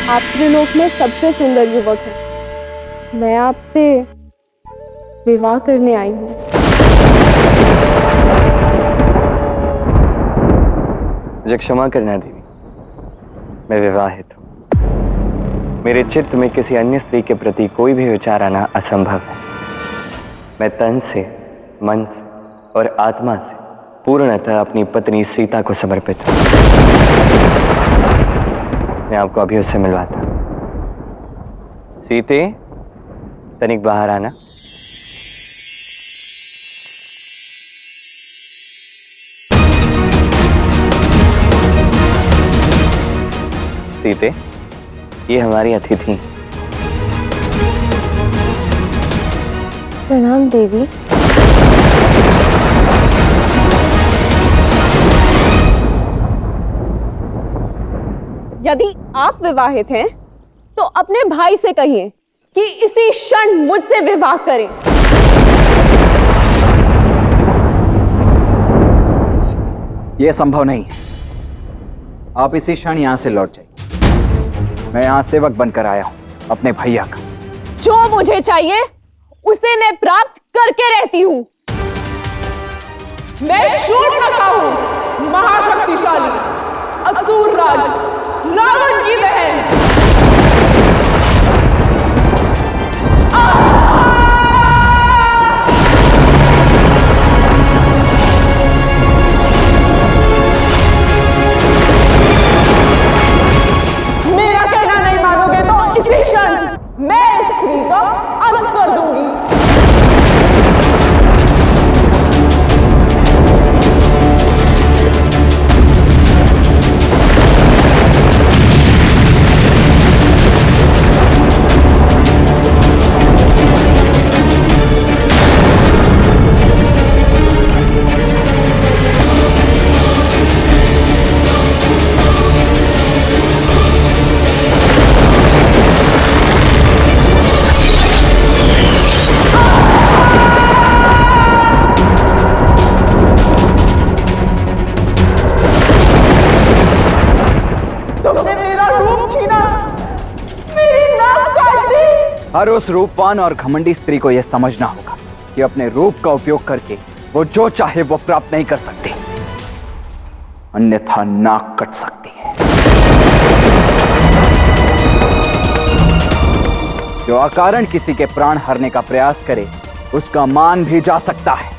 आप त्रिलोक में सबसे सुंदर युवक हैं। मैं आपसे विवाह करने आई हूँ। मुझे क्षमा करना देवी, मैं विवाहित हूँ। मेरे चित्त में किसी अन्य स्त्री के प्रति कोई भी विचार आना असंभव है। मैं तन से, मन से और आत्मा से पूर्णतः अपनी पत्नी सीता को समर्पित हूँ। मैं आपको अभी उससे मिलवाता हूँ। सीते, तनिक बाहर आना। सीते, ये हमारी अतिथि। प्रणाम देवी। यदि आप विवाहित हैं, तो अपने भाई से कहिए कि इसी क्षण मुझसे विवाह करें। यह संभव नहीं है। आप इसी क्षण यहां से लौट जाइए। मैं यहां सेवक बनकर आया हूं अपने भैया का। जो मुझे चाहिए उसे मैं प्राप्त करके रहती हूं। मैं शूर्पणखा हूं, महाशक्तिशाली असुर राज रावण की बहन। मेरा कहना नहीं मानोगे तो इसी क्षण मैं इस स्त्री का अंत कर दूंगी। हर उस रूपवान और घमंडी स्त्री को यह समझना होगा कि अपने रूप का उपयोग करके वो जो चाहे वो प्राप्त नहीं कर सकती, अन्यथा नाक कट सकती है। जो अकारण किसी के प्राण हरने का प्रयास करे, उसका मान भी जा सकता है।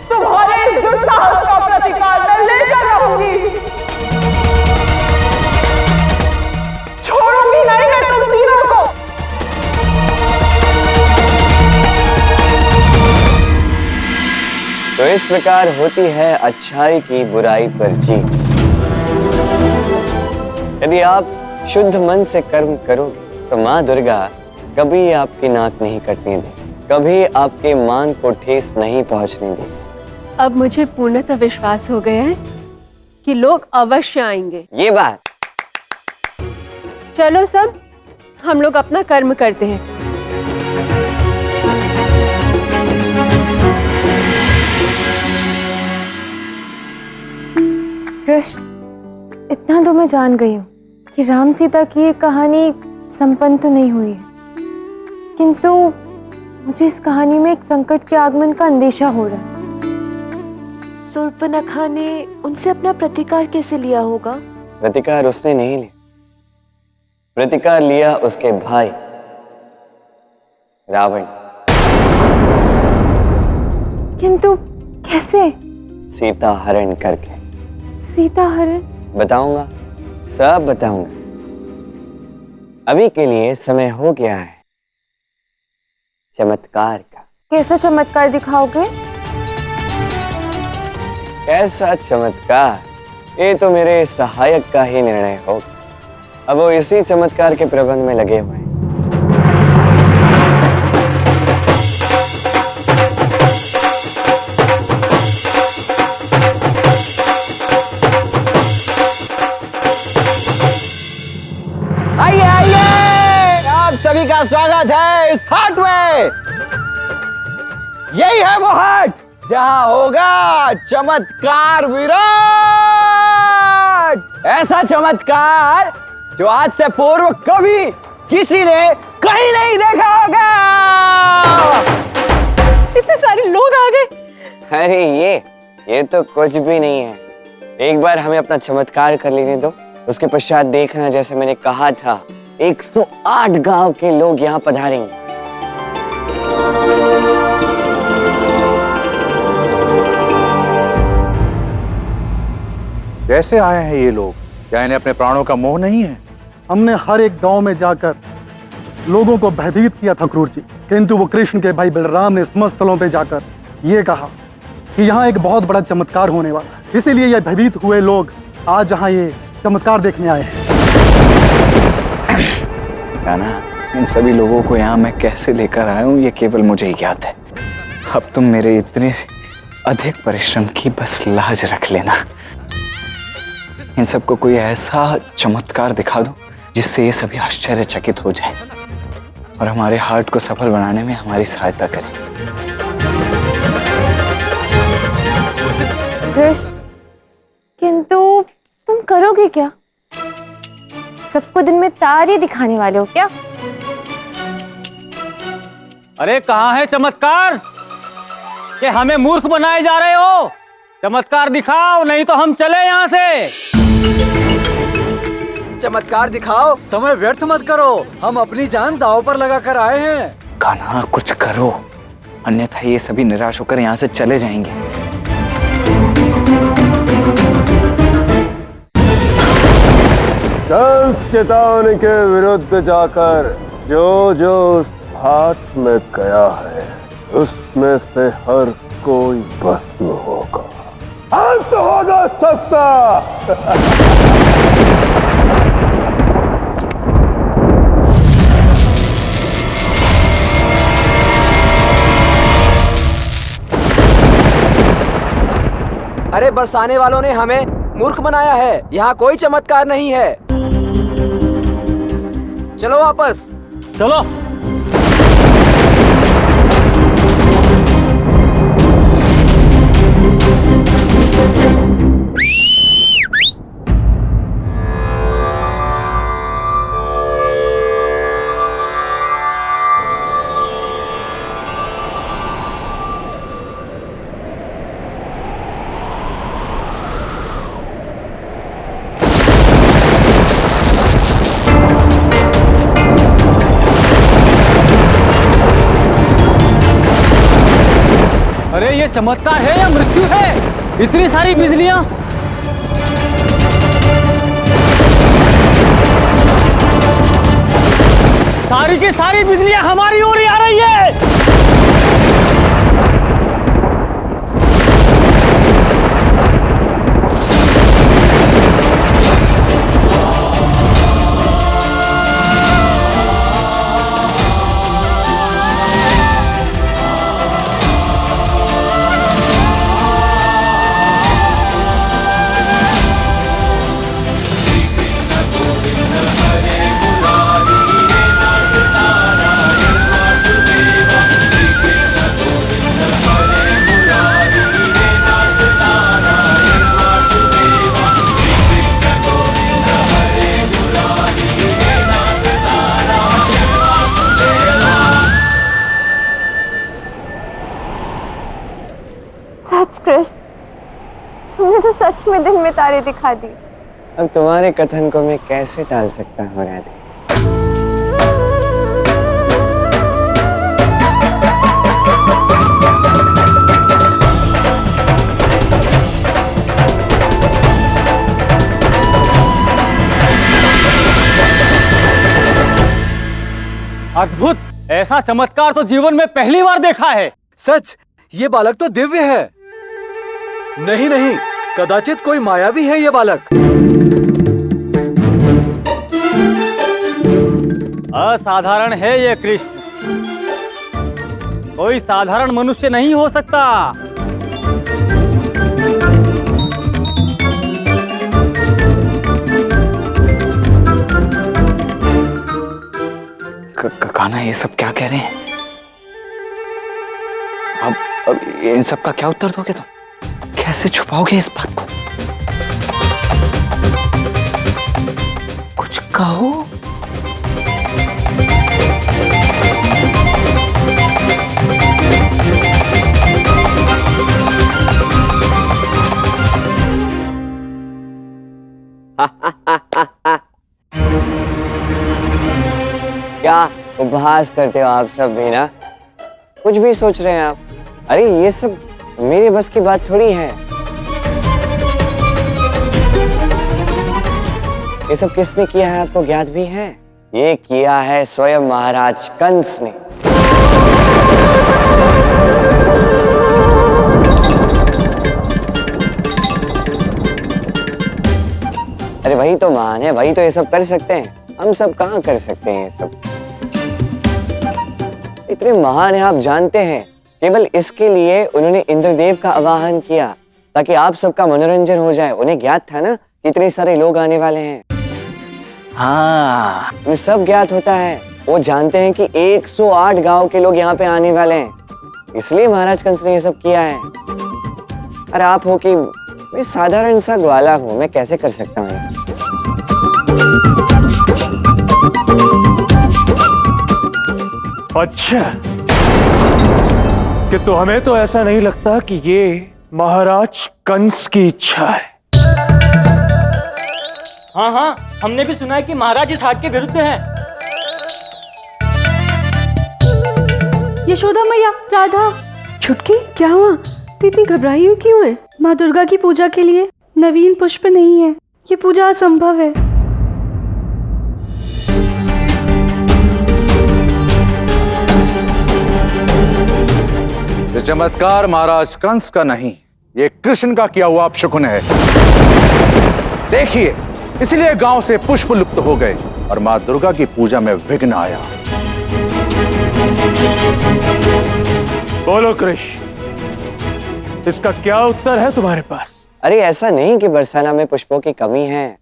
तुम्हारे इस दुस्साहस का प्रतिकार मैं लेकर रहूंगी। छोड़ूंगी नहीं मैं तुम तीनों को। तो इस प्रकार होती है अच्छाई की बुराई पर जीत। यदि आप शुद्ध मन से कर्म करोगे तो माँ दुर्गा कभी आपकी नाक नहीं कटने देगी, कभी आपके मान को ठेस नहीं पहुंचने देगी। अब मुझे पूर्णतः विश्वास हो गया है कि लोग अवश्य आएंगे। ये बात। चलो सब, हम लोग अपना कर्म करते हैं। कृष्ण, इतना तो मैं जान गई हूँ कि राम सीता की ये कहानी संपन्न तो नहीं हुई है, किंतु मुझे इस कहानी में एक संकट के आगमन का अंदेशा हो रहा है। शूर्पणखा ने उनसे अपना प्रतिकार कैसे लिया होगा? प्रतिकार उसने नहीं लिया, प्रतिकार लिया उसके भाई रावण। किंतु कैसे? सीता हरण करके। सीता हरण? बताऊंगा, सब बताऊंगा। अभी के लिए समय हो गया है चमत्कार का। कैसा चमत्कार दिखाओगे? कैसा चमत्कार, ये तो मेरे सहायक का ही निर्णय होगा। अब वो इसी चमत्कार के प्रबंध में लगे हुए हैं। आइए आइए, आप सभी का स्वागत है इस हाट में। यही है वो हाट जहां होगा चमत्कार विराट। ऐसा चमत्कार जो आज से पूर्व कभी किसी ने कहीं नहीं देखा होगा। इतने सारे लोग आ गए। अरे ये तो कुछ भी नहीं है। एक बार हमें अपना चमत्कार कर लेने दो, उसके पश्चात देखना जैसे मैंने कहा था 108 गांव के लोग यहाँ पधारेंगे। कैसे आए हैं ये लोग? क्या इन्हें अपने प्राणों का मोह नहीं है? हमने हर एक गांव में जाकर लोगों को भयभीत किया था क्रूर जी, किंतु वो कृष्ण के भाई बलराम ने समस्त स्थलों पे जाकर ये कहा कि यहाँ एक बहुत बड़ा चमत्कार होने वाला है, इसीलिए ये भयभीत हुए लोग आज यहाँ ये चमत्कार देखने आए हैं। कान्हा, इन सभी लोगों को यहाँ मैं कैसे लेकर आया हूँ ये केवल मुझे ही ज्ञात है। अब तुम मेरे इतने अधिक परिश्रम की बस लाज रख लेना। इन सबको कोई ऐसा चमत्कार दिखा दो जिससे ये सभी आश्चर्यचकित हो जाएं और हमारे हार्ट को सफल बनाने में हमारी सहायता करें। कृष्ण, किंतु तुम करोगे क्या? सबको दिन में तारे दिखाने वाले हो क्या? अरे कहाँ है चमत्कार कि हमें मूर्ख बनाए जा रहे हो? चमत्कार दिखाओ, नहीं तो हम चले यहाँ से। चमत्कार दिखाओ, समय व्यर्थ मत करो, हम अपनी जान दांव पर लगा कर आए हैं। कान्हा, कुछ करो, अन्यथा ये सभी निराश होकर यहाँ से चले जाएंगे। कंस चेतावनी के विरुद्ध जाकर जो जो उस हाथ में गया है उसमें से हर कोई भस्म होगा, अंत होगा सबका। अरे बरसाने वालों ने हमें मूर्ख बनाया है, यहाँ कोई चमत्कार नहीं है। चलो वापस चलो। अरे ये चमत्कार है या मृत्यु है? इतनी सारी बिजलियां। सारी की सारी बिजलियां हमारी ओर ही आ रही है। सच कृष्ण, तुमने तो सच में दिन में तारे दिखा दिए। अब तुम्हारे कथन को मैं कैसे टाल सकता हूँ राधे? अद्भुत, ऐसा चमत्कार तो जीवन में पहली बार देखा है। सच, ये बालक तो दिव्य है। नहीं नहीं, कदाचित कोई माया भी है ये बालक। असाधारण है ये कृष्ण, कोई साधारण मनुष्य नहीं हो सकता। कान्हा, ये सब क्या कह रहे हैं? अब इन सब का क्या उत्तर दोगे तुम? कैसे छुपाओगे इस बात को? कुछ कहो। क्या उपहास करते हो आप सब भी ना? कुछ भी सोच रहे हैं आप? अरे ये सब मेरे बस की बात थोड़ी है। ये सब किसने किया है आपको ज्ञात भी है? ये किया है स्वयं महाराज कंस ने। अरे वही तो महान है, वही तो ये सब कर सकते हैं। हम सब कहाँ कर सकते हैं ये सब? इतने महान है आप जानते हैं, केवल इसके लिए उन्होंने इंद्रदेव का आवाहन किया ताकि आप सबका मनोरंजन हो जाए। उन्हें ज्ञात था ना कि इतने सारे लोग आने वाले हैं। हाँ, उन्हें सब ज्ञात होता है। वो जानते हैं कि 108 गांव के लोग यहाँ पे आने वाले हैं, इसलिए महाराज कंस ने ये सब किया है। अरे आप हो कि मैं साधारण सा ग्वाला हूँ, मैं कैसे कर सकता हूँ? अच्छा, कि तो हमें तो ऐसा नहीं लगता कि ये महाराज कंस की इच्छा है। हाँ हाँ, हमने भी सुना है कि महाराज इस हाट के विरुद्ध हैं। यशोदा मैया, राधा, छुटकी, क्या हुआ? इतनी घबराई हुई क्यों है? माँ दुर्गा की पूजा के लिए नवीन पुष्प नहीं है, ये पूजा असंभव है। ये चमत्कार महाराज कंस का नहीं, ये कृष्ण का किया हुआ अपशकुन है। देखिए, इसलिए गांव से पुष्प लुप्त हो गए और मां दुर्गा की पूजा में विघ्न आया। बोलो कृष्ण, इसका क्या उत्तर है तुम्हारे पास? अरे ऐसा नहीं कि बरसाना में पुष्पों की कमी है।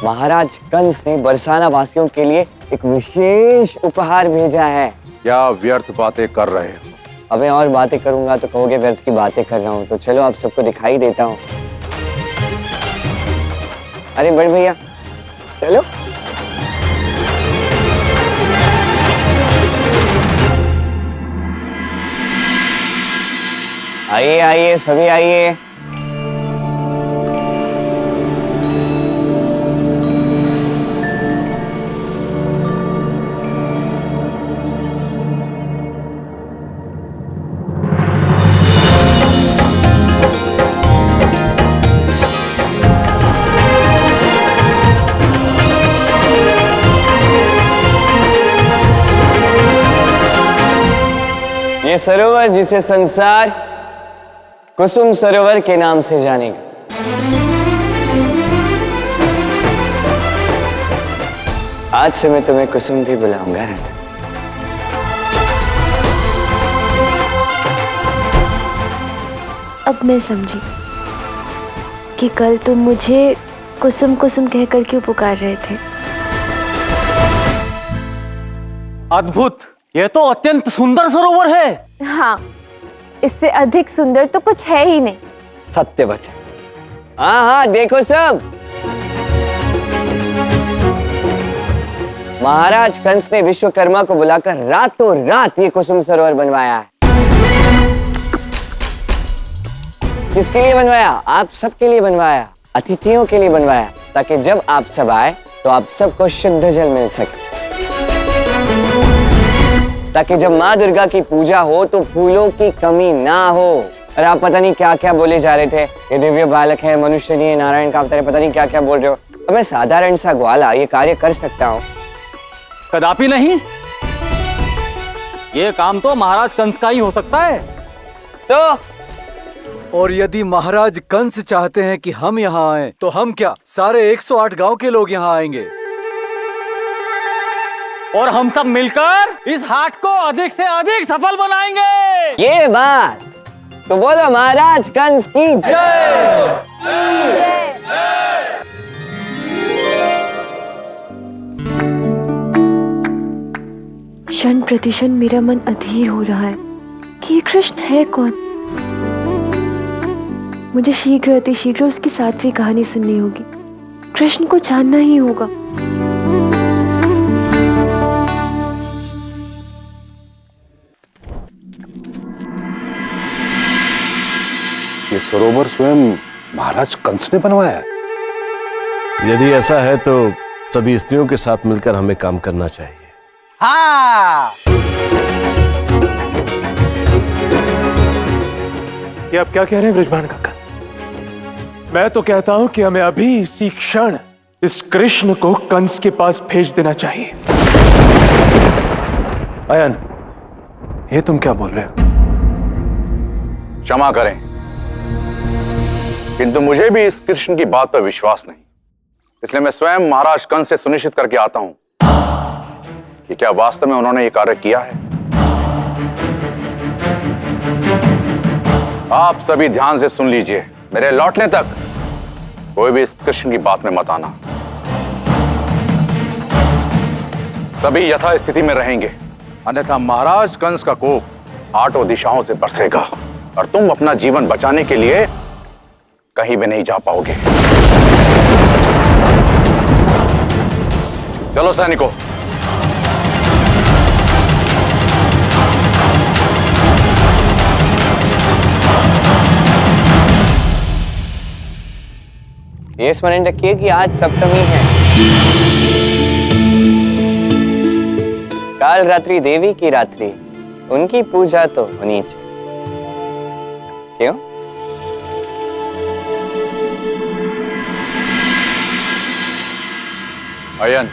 महाराज कंस ने बरसाना वासियों के लिए एक विशेष उपहार भेजा है। क्या व्यर्थ बातें कर रहे हो? अब मैं और बातें करूंगा तो कहोगे व्यर्थ की बातें कर रहा हूँ। तो चलो आप सबको दिखाई देता हूँ। अरे बड़े भैया चलो। आइए आइए सभी आइए। ये सरोवर जिसे संसार कुसुम सरोवर के नाम से जानेगा, आज से मैं तुम्हें कुसुम भी बुलाऊंगा राधा। अब मैं समझी कि कल तुम मुझे कुसुम कुसुम कहकर क्यों पुकार रहे थे। अद्भुत, यह तो अत्यंत सुंदर सरोवर है। हाँ, इससे अधिक सुंदर तो कुछ है ही नहीं। सत्य वचन। हाँ हाँ देखो सब, महाराज कंस ने विश्वकर्मा को बुलाकर रातों रात ये कुसुम सरोवर बनवाया है। किसके लिए बनवाया? आप सबके लिए बनवाया, अतिथियों के लिए बनवाया, ताकि जब आप सब आए तो आप सबको शुद्ध जल मिल सके, ताकि जब माँ दुर्गा की पूजा हो तो फूलों की कमी ना हो। और आप पता नहीं क्या क्या बोले जा रहे थे, ये दिव्य बालक है, मनुष्य नहीं है, नारायण का अवतार है, पता नहीं क्या क्या बोल रहे हो। अब मैं साधारण सा ग्वाला ये कार्य कर सकता हूँ? कदापि नहीं, ये काम तो महाराज कंस का ही हो सकता है। तो और यदि महाराज कंस चाहते हैं कि हम यहाँ आए, तो हम क्या सारे 108 गांव के लोग यहाँ आएंगे और हम सब मिलकर इस हाट को अधिक से अधिक सफल बनाएंगे। ये बात तो बोलो महाराज कंस की जय। क्षण प्रतिक्षण मेरा मन अधीर हो रहा है कि ये कृष्ण है कौन। मुझे शीघ्र अतिशीघ्र उसकी 7वीं कहानी सुननी होगी। कृष्ण को जानना ही होगा। ये सरोवर स्वयं महाराज कंस ने बनवाया है? यदि ऐसा है तो सभी स्त्रियों के साथ मिलकर हमें काम करना चाहिए। हाँ। ये आप क्या कह रहे हैं वृषभान काका? मैं तो कहता हूं कि हमें अभी इसी क्षण इस कृष्ण को कंस के पास भेज देना चाहिए। अयन, ये तुम क्या बोल रहे हो? क्षमा करें, किंतु मुझे भी इस कृष्ण की बात पर विश्वास नहीं, इसलिए मैं स्वयं महाराज कंस से सुनिश्चित करके आता हूं कि क्या वास्तव में उन्होंने ये कार्य किया है। आप सभी ध्यान से सुन लीजिए, मेरे लौटने तक कोई भी इस कृष्ण की बात में मत आना। सभी यथा स्थिति में रहेंगे, अन्यथा महाराज कंस का कोप आठों दिशाओं से बरसेगा और तुम अपना जीवन बचाने के लिए कहीं भी नहीं जा पाओगे। चलो सैनिकों। ये स्मरण रखिए कि आज सप्तमी है। काल रात्रि देवी की रात्रि, उनकी पूजा तो होनी चाहिए। क्यों? अयन,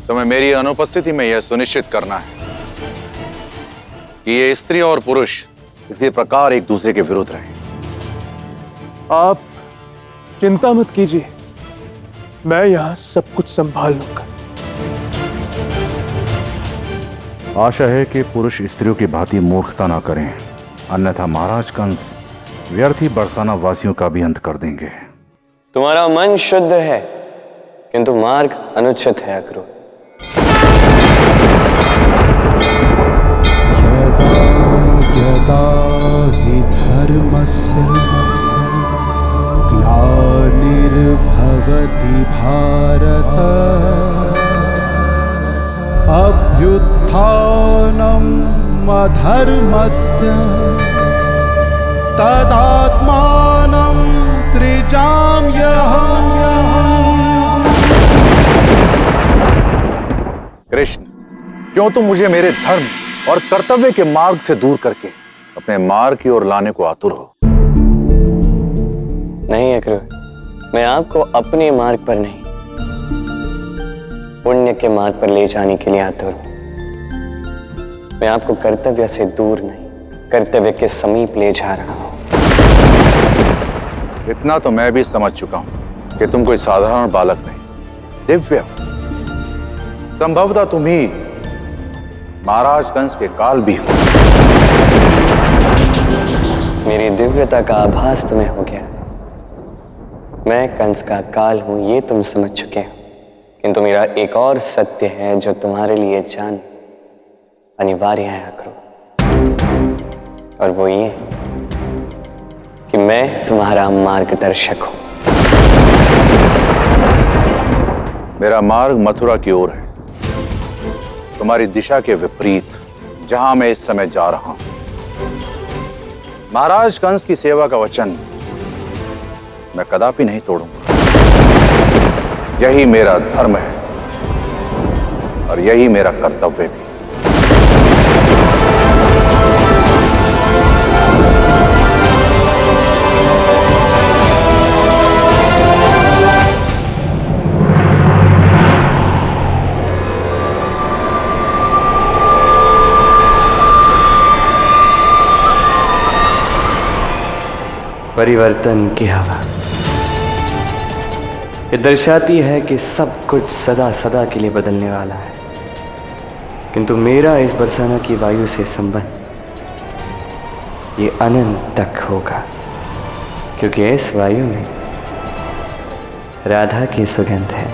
तुम्हें मेरी अनुपस्थिति में यह सुनिश्चित करना है कि ये स्त्री और पुरुष इसी प्रकार एक दूसरे के विरुद्ध रहें। आप चिंता मत कीजिए, मैं यहां सब कुछ संभाल लूंगा। आशा है कि पुरुष स्त्रियों की भांति मूर्खता ना करें, अन्यथा महाराज कंस व्यर्थी बरसाना वासियों का भी अंत कर देंगे। तुम्हारा मन शुद्ध है, किंतु मार्ग अनुचित है अक्रूर। यदा हि धर्मस्य ग्लानिर्भवति भारत अभ्युत्थानम् अधर्मस्य तदात्मानं सृजाम्यहम्। कृष्ण, क्यों तुम मुझे मेरे धर्म और कर्तव्य के मार्ग से दूर करके अपने मार्ग की ओर लाने को आतुर हो? नहीं अक्रूर, मैं आपको अपने मार्ग पर नहीं, पुण्य के मार्ग पर ले जाने के लिए आतुर हूं। मैं आपको कर्तव्य से दूर नहीं, कर्तव्य के समीप ले जा रहा हूं। इतना तो मैं भी समझ चुका हूं कि तुम कोई साधारण बालक नहीं, दिव्य, संभवतः तुम ही महाराज कंस के काल भी हो। मेरी दिव्यता का आभास तुम्हें हो गया। मैं कंस का काल हूं, ये तुम समझ चुके हो, किंतु मेरा एक और सत्य है जो तुम्हारे लिए जान अनिवार्य है अक्रूर, और वो ये कि मैं तुम्हारा मार्गदर्शक हूं। मेरा मार्ग मथुरा की ओर है, तुम्हारी दिशा के विपरीत, जहां मैं इस समय जा रहा हूं। महाराज कंस की सेवा का वचन मैं कदापि नहीं तोड़ूंगा। यही मेरा धर्म है और यही मेरा कर्तव्य भी। परिवर्तन की हवा ये दर्शाती है कि सब कुछ सदा सदा के लिए बदलने वाला है, किंतु मेरा इस बरसाना की वायु से संबंध ये अनंत तक होगा, क्योंकि इस वायु में राधा की सुगंध है।